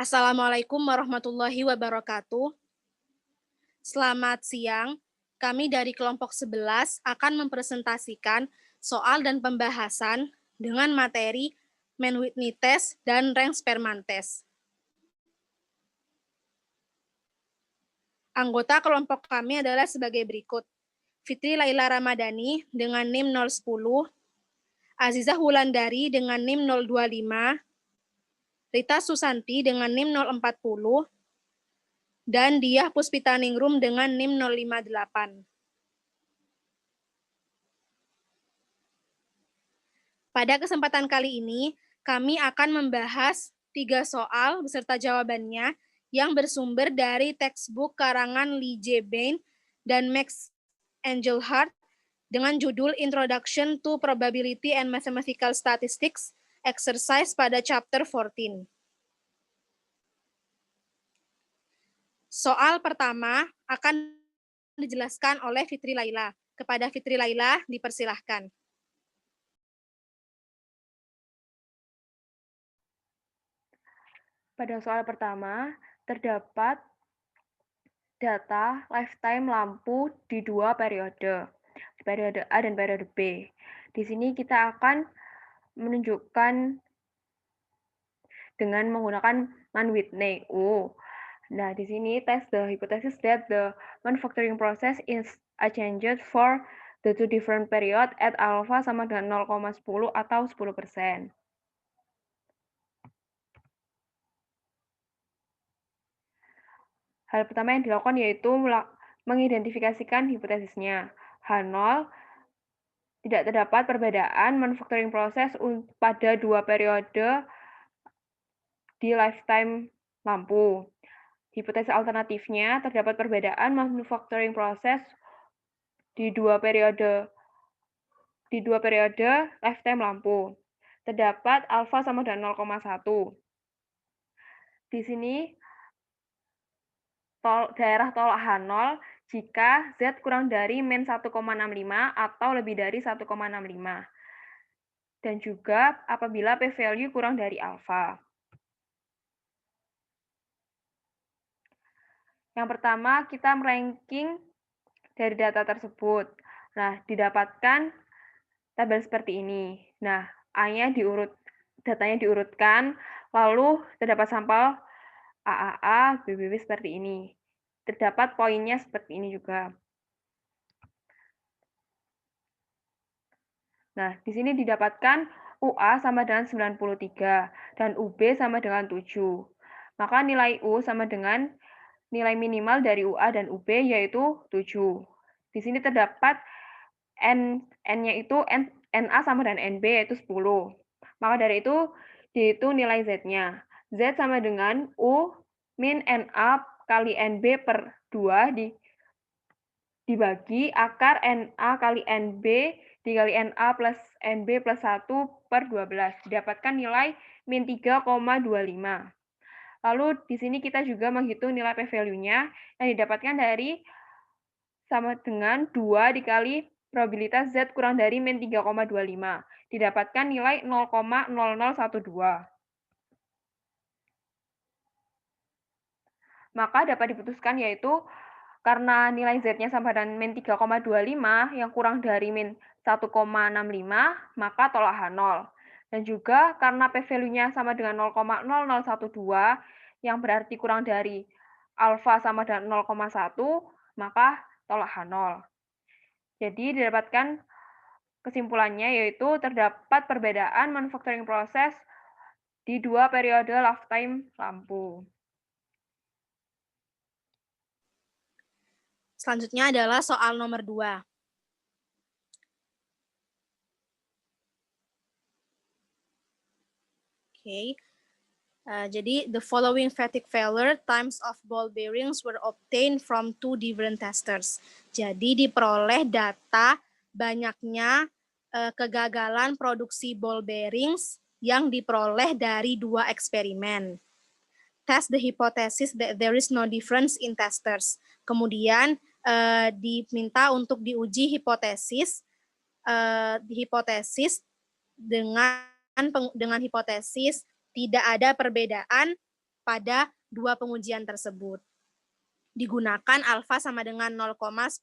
Assalamualaikum warahmatullahi wabarakatuh. Selamat siang. Kami dari kelompok 11 akan mempresentasikan soal dan pembahasan dengan materi Mann-Whitney test dan Range-Sperman test. Anggota kelompok kami adalah sebagai berikut. Fitri Laila Ramadhani dengan NIM 010, Azizah Wulandari dengan NIM 025, Rita Susanti dengan NIM 040, dan Diah Puspitaningrum dengan NIM 058. Pada kesempatan kali ini, kami akan membahas 3 soal beserta jawabannya yang bersumber dari textbook karangan Lee J. Bain dan Max Engelhardt dengan judul Introduction to Probability and Mathematical Statistics, exercise pada chapter 14. Soal pertama akan dijelaskan oleh Fitri Laila. Kepada Fitri Laila, dipersilahkan. Pada soal pertama, terdapat data lifetime lampu di dua periode A dan periode B. Di sini kita akan menunjukkan dengan menggunakan Mann-Whitney U. Nah, di sini test the hypothesis that the manufacturing process is unchanged for the two different period at alpha sama dengan 0,10 atau 10%. Hal pertama yang dilakukan yaitu mengidentifikasikan hipotesisnya. H0 tidak terdapat perbedaan manufacturing proses pada dua periode di lifetime lampu. Hipotesis alternatifnya terdapat perbedaan manufacturing proses di dua periode lifetime lampu. Terdapat alfa sama dengan 0,1. Di sini daerah tolak H0 jika Z kurang dari min 1,65 atau lebih dari 1,65. Dan juga apabila p-value kurang dari alfa. Yang pertama, kita meranking dari data tersebut. Nah, didapatkan tabel seperti ini. Nah, datanya diurutkan, lalu terdapat sampel AAA, BBB seperti ini. Terdapat poinnya seperti ini juga. Nah, di sini didapatkan UA sama dengan 93 dan UB sama dengan 7. Maka nilai U sama dengan nilai minimal dari UA dan UB yaitu 7. Di sini terdapat N-nya itu NA sama dengan NB yaitu 10. Maka dari itu dihitung nilai Z-nya. Z sama dengan U min NA kali NB per 2 dibagi akar NA kali NB dikali NA plus NB plus 1 per 12. Didapatkan nilai min 3,25. Lalu di sini kita juga menghitung nilai p-value-nya yang didapatkan dari sama dengan 2 dikali probabilitas Z kurang dari min 3,25. Didapatkan nilai 0,0012. Maka dapat diputuskan yaitu karena nilai Z-nya sama dengan min 3,25 yang kurang dari min 1,65, maka tolak H0. Dan juga karena p-value-nya sama dengan 0,0012 yang berarti kurang dari alfa sama dengan 0,1, maka tolak H0. Jadi didapatkan kesimpulannya yaitu terdapat perbedaan manufacturing proses di dua periode lifetime lampu. Selanjutnya adalah soal nomor 2. Oke. Jadi, the following fatigue failure times of ball bearings were obtained from 2 different testers. Jadi, diperoleh data banyaknya kegagalan produksi ball bearings yang diperoleh dari 2 eksperimen. Test the hypothesis that there is no difference in testers. Kemudian, diminta untuk diuji hipotesis dengan hipotesis tidak ada perbedaan pada dua pengujian tersebut. Digunakan alfa sama dengan 0,10%.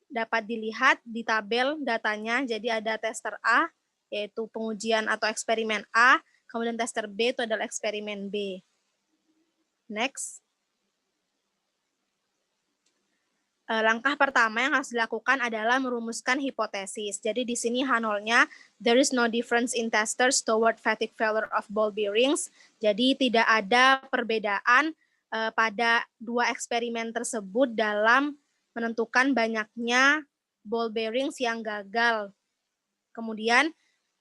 Dapat dilihat di tabel datanya, jadi ada tester A, yaitu pengujian atau eksperimen A, kemudian tester B itu adalah eksperimen B. Next. Langkah pertama yang harus dilakukan adalah merumuskan hipotesis. Jadi di sini H0-nya, there is no difference in testers toward fatigue failure of ball bearings. Jadi tidak ada perbedaan pada dua eksperimen tersebut dalam menentukan banyaknya ball bearings yang gagal. Kemudian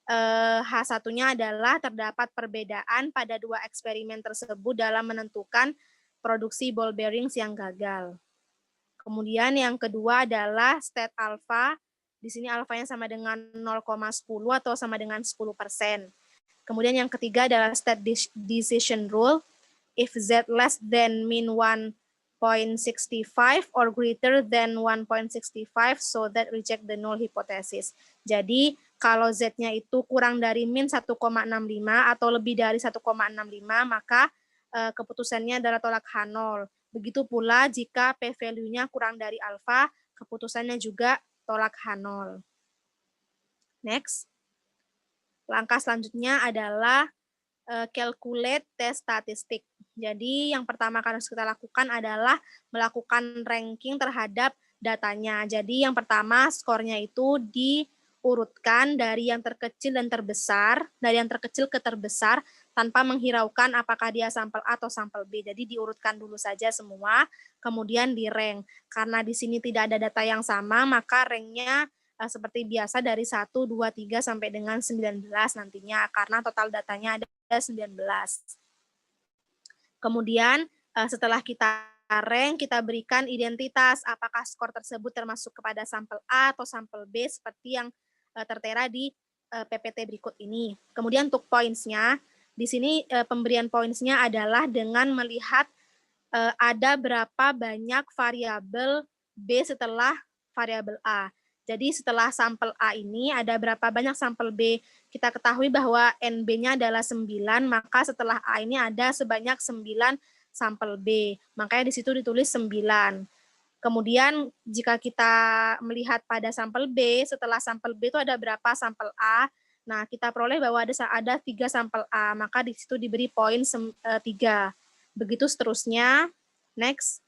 H1-nya adalah terdapat perbedaan pada dua eksperimen tersebut dalam menentukan produksi ball bearings yang gagal. Kemudian yang kedua adalah state alpha. Di sini alfanya sama dengan 0,10 atau sama dengan 10%. Kemudian yang ketiga adalah state decision rule. If Z less than min 1.65 or greater than 1.65, so that reject the null hypothesis. Jadi kalau Z-nya itu kurang dari min 1,65 atau lebih dari 1,65, maka keputusannya adalah tolak H0. Begitu pula jika p-value-nya kurang dari alfa, keputusannya juga tolak H0. Next. Langkah selanjutnya adalah calculate test statistik. Jadi yang pertama harus kita lakukan adalah melakukan ranking terhadap datanya. Jadi yang pertama skornya itu diurutkan dari yang terkecil dan terbesar, dari yang terkecil ke terbesar, tanpa menghiraukan apakah dia sampel A atau sampel B. Jadi diurutkan dulu saja semua, kemudian di rank. Karena di sini tidak ada data yang sama, maka ranknya seperti biasa dari 1, 2, 3 sampai dengan 19 nantinya, karena total datanya ada 19. Kemudian setelah kita rank, kita berikan identitas apakah skor tersebut termasuk kepada sampel A atau sampel B seperti yang tertera di PPT berikut ini. Kemudian untuk points-nya, di sini pemberian points-nya adalah dengan melihat ada berapa banyak variabel B setelah variabel A. Jadi setelah sampel A ini ada berapa banyak sampel B. Kita ketahui bahwa NB-nya adalah 9, maka setelah A ini ada sebanyak 9 sampel B. Makanya di situ ditulis 9. Kemudian jika kita melihat pada sampel B, setelah sampel B itu ada berapa sampel A. Nah, kita peroleh bahwa ada 3 sampel A, maka di situ diberi poin 3. Begitu seterusnya. Next.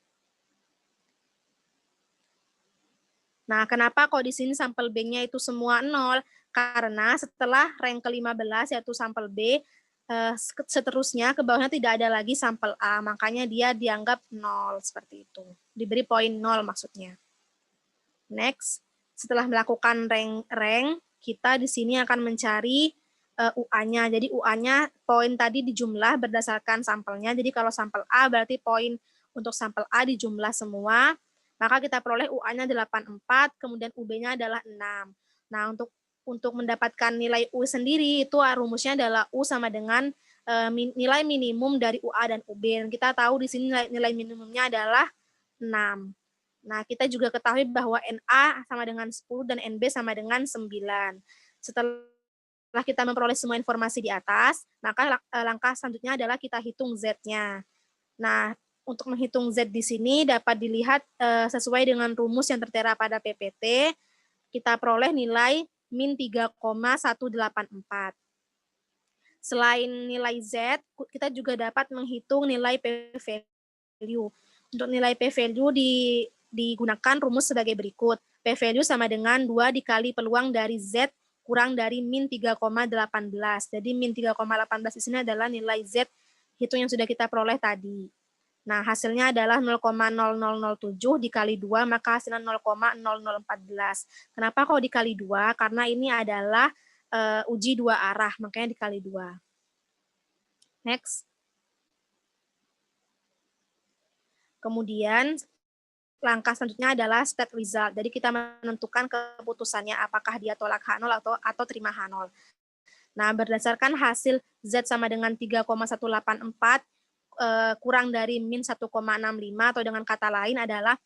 Nah, kenapa kok di sini sampel B-nya itu semua 0? Karena setelah rank ke-15 yaitu sampel B, seterusnya ke bawahnya tidak ada lagi sampel A, makanya dia dianggap 0 seperti itu. Diberi poin 0 maksudnya. Next, setelah melakukan rank, kita di sini akan mencari UA-nya. Jadi UA-nya poin tadi dijumlah berdasarkan sampelnya. Jadi kalau sampel A berarti poin untuk sampel A dijumlah semua, maka kita peroleh UA-nya 84, kemudian UB-nya adalah 6. Nah, untuk mendapatkan nilai U sendiri itu rumusnya adalah U sama dengan nilai minimum dari UA dan UB. Dan kita tahu di sini nilai minimumnya adalah 6. Nah, kita juga ketahui bahwa NA sama dengan 10 dan NB sama dengan 9. Setelah kita memperoleh semua informasi di atas, maka langkah selanjutnya adalah kita hitung Z-nya. Nah, untuk menghitung Z di sini dapat dilihat sesuai dengan rumus yang tertera pada PPT, kita peroleh nilai min 3,184. Selain nilai Z, kita juga dapat menghitung nilai p-value. Untuk nilai p-value digunakan rumus sebagai berikut. P-value sama dengan 2 dikali peluang dari Z kurang dari min 3,18. Jadi min 3,18 di sini adalah nilai Z hitung yang sudah kita peroleh tadi. Nah, hasilnya adalah 0,0007 dikali 2, maka hasilnya 0,0014. Kenapa kok dikali 2? Karena ini adalah uji dua arah, makanya dikali 2. Next. Kemudian, langkah selanjutnya adalah state result. Jadi kita menentukan keputusannya apakah dia tolak H0 atau terima H0. Nah, berdasarkan hasil Z sama dengan 3,184 kurang dari min 1,65 atau dengan kata lain adalah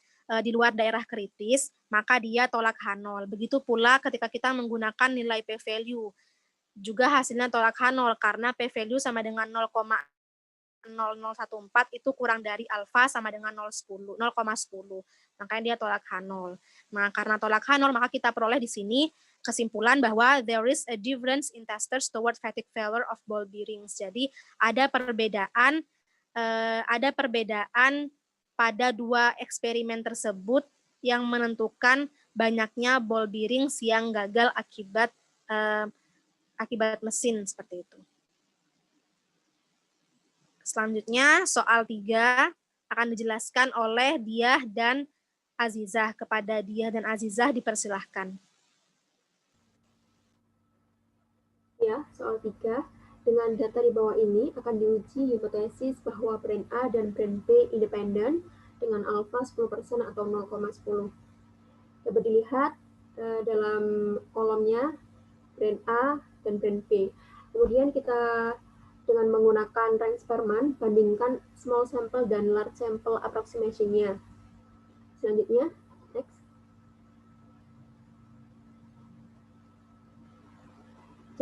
di luar daerah kritis, maka dia tolak H0. Begitu pula ketika kita menggunakan nilai p-value. Juga hasilnya tolak H0 karena p-value sama dengan 0,6 0,0014 itu kurang dari alfa sama dengan 0,10. Makanya dia tolak H0. Nah, karena tolak H0 maka kita peroleh di sini kesimpulan bahwa there is a difference in testers toward fatigue failure of ball bearings. Jadi ada perbedaan pada dua eksperimen tersebut yang menentukan banyaknya ball bearings yang gagal akibat mesin seperti itu. Selanjutnya, soal 3 akan dijelaskan oleh Diah dan Azizah. Kepada Diah dan Azizah dipersilahkan. Ya, soal 3. Dengan data di bawah ini akan diuji hipotesis bahwa brand A dan brand B independen dengan alfa 10% atau 0,10. Dapat dilihat dalam kolomnya brand A dan brand B. Kemudian kita dengan menggunakan range Spearman, bandingkan small sample dan large sample approximation-nya. Selanjutnya, next.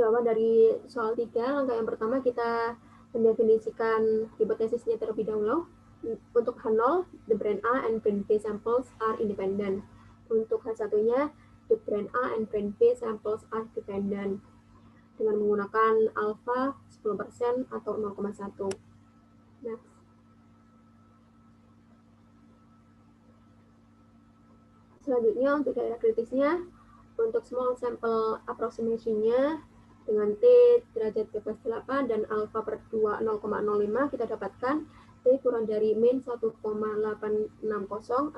Jawaban dari soal 3, langkah yang pertama kita mendefinisikan hipotesisnya terlebih dahulu. Untuk H0, the brand A and brand B samples are independent. Untuk H1-nya, the brand A and brand B samples are dependent. Dengan menggunakan alfa 10% atau 0,1. Next. Selanjutnya untuk daerah kritisnya, untuk small sample approximation-nya dengan T derajat bebas 8 dan alfa per 2 0,05 kita dapatkan T kurang dari min 1,860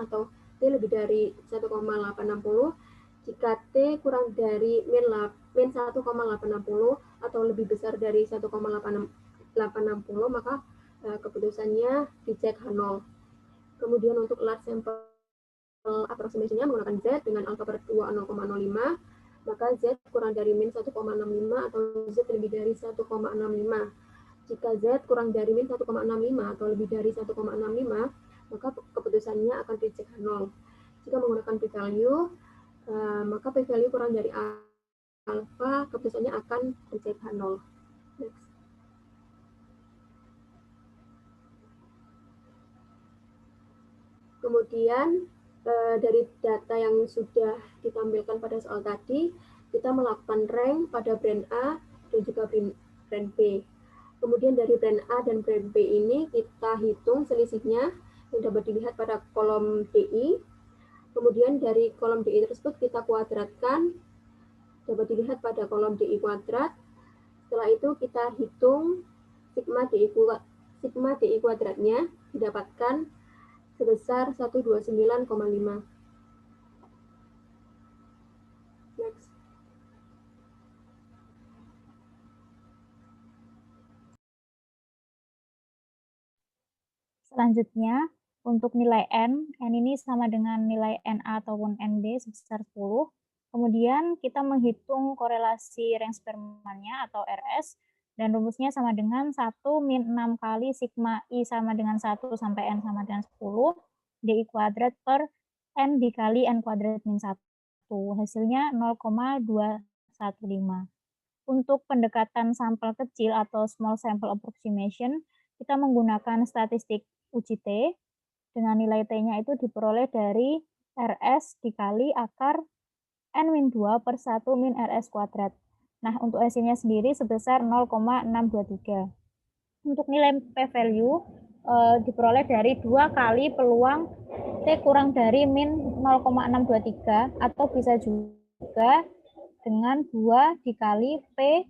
atau T lebih dari 1,860. Jika T kurang dari min 1,860 atau lebih besar dari 1,860 maka keputusannya dicek H0. Kemudian untuk large sample approximation-nya menggunakan Z dengan alfa per 2 0,05, maka Z kurang dari min 1,65 atau Z lebih dari 1,65. Jika Z kurang dari min 1,65 atau lebih dari 1,65, maka keputusannya akan dicek H0. Jika menggunakan p-value, maka p-value kurang dari alfa, keputusannya akan dicek H0. Next. Kemudian dari data yang sudah ditampilkan pada soal tadi, kita melakukan rank pada brand A dan juga brand B. Kemudian dari brand A dan brand B ini kita hitung selisihnya yang dapat dilihat pada kolom DI. Kemudian dari kolom DI tersebut kita kuadratkan, dapat dilihat pada kolom DI kuadrat. Setelah itu kita hitung sigma DI kuadratnya didapatkan sebesar 129,5. Next. Selanjutnya, untuk nilai N ini sama dengan nilai NA ataupun NB sebesar 10. Kemudian kita menghitung korelasi range Spearman-nya atau RS, dan rumusnya sama dengan 1 min 6 kali sigma I sama dengan 1 sampai N sama dengan 10, DI kuadrat per N dikali N kuadrat min 1. Hasilnya 0,215. Untuk pendekatan sampel kecil atau small sample approximation, kita menggunakan statistik uji T, dengan nilai T-nya itu diperoleh dari RS dikali akar N-2 per 1 min RS kuadrat. Nah, untuk hasilnya sendiri sebesar 0,623. Untuk nilai p-value diperoleh dari 2 kali peluang T kurang dari min 0,623 atau bisa juga dengan 2 dikali P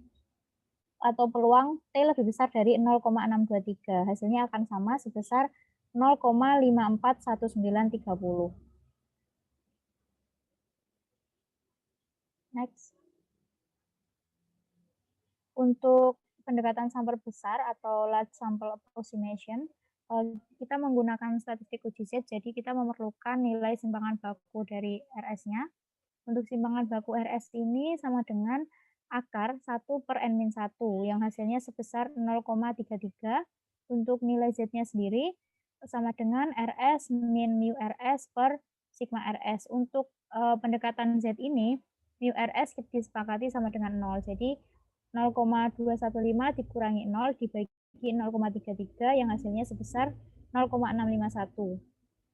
atau peluang T lebih besar dari 0,623. Hasilnya akan sama sebesar 0,541930. Next. Untuk pendekatan sampel besar atau large sample approximation, kita menggunakan statistik uji Z, jadi kita memerlukan nilai simpangan baku dari RS-nya. Untuk simpangan baku RS ini sama dengan akar 1 per N-1, yang hasilnya sebesar 0,33. Untuk nilai Z-nya sendiri sama dengan RS min mu RS per sigma RS. Untuk pendekatan Z ini, mu RS disepakati sama dengan 0. Jadi 0,215 dikurangi 0 dibagi 0,33 yang hasilnya sebesar 0,651.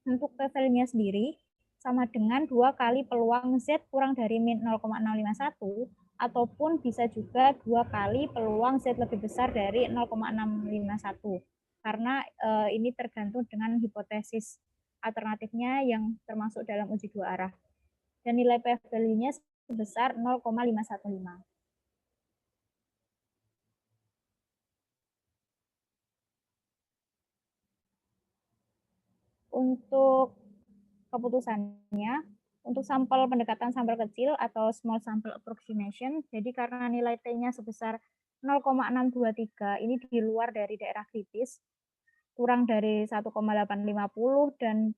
Untuk p-value-nya sendiri sama dengan 2 kali peluang Z kurang dari min 0,651 ataupun bisa juga 2 kali peluang Z lebih besar dari 0,651. Karena ini tergantung dengan hipotesis alternatifnya yang termasuk dalam uji dua arah. Dan nilai p-value-nya sebesar 0,515. Untuk keputusannya, untuk sampel pendekatan sampel kecil atau small sample approximation, jadi karena nilai T-nya sebesar 0,623, ini di luar dari daerah kritis, kurang dari 1,850, dan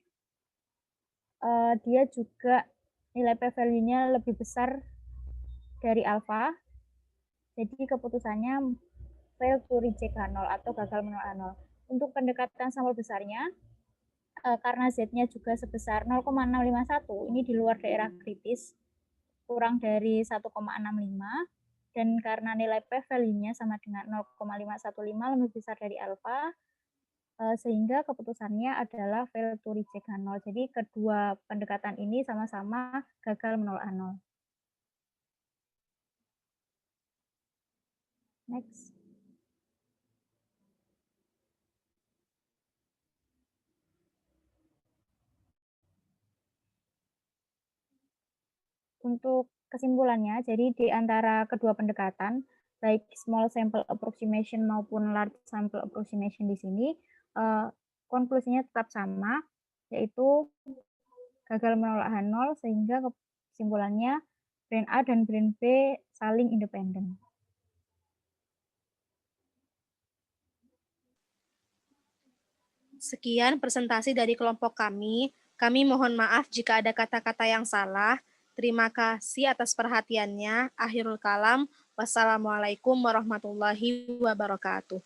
dia juga nilai p-value-nya lebih besar dari alfa, jadi keputusannya fail to reject H0 atau gagal menolak H0. Untuk pendekatan sampel besarnya, karena Z-nya juga sebesar 0,651, ini di luar daerah kritis, kurang dari 1,65, dan karena nilai p-value-nya sama dengan 0,515 lebih besar dari alfa, sehingga keputusannya adalah fail to reject H0. Jadi kedua pendekatan ini sama-sama gagal menolak H0. Next. Untuk kesimpulannya, jadi di antara kedua pendekatan, baik small sample approximation maupun large sample approximation di sini, konklusinya tetap sama, yaitu gagal menolak H0, sehingga kesimpulannya brand A dan brand B saling independen. Sekian presentasi dari kelompok kami. Kami mohon maaf jika ada kata-kata yang salah. Terima kasih atas perhatiannya. Akhirul kalam. Wassalamualaikum warahmatullahi wabarakatuh.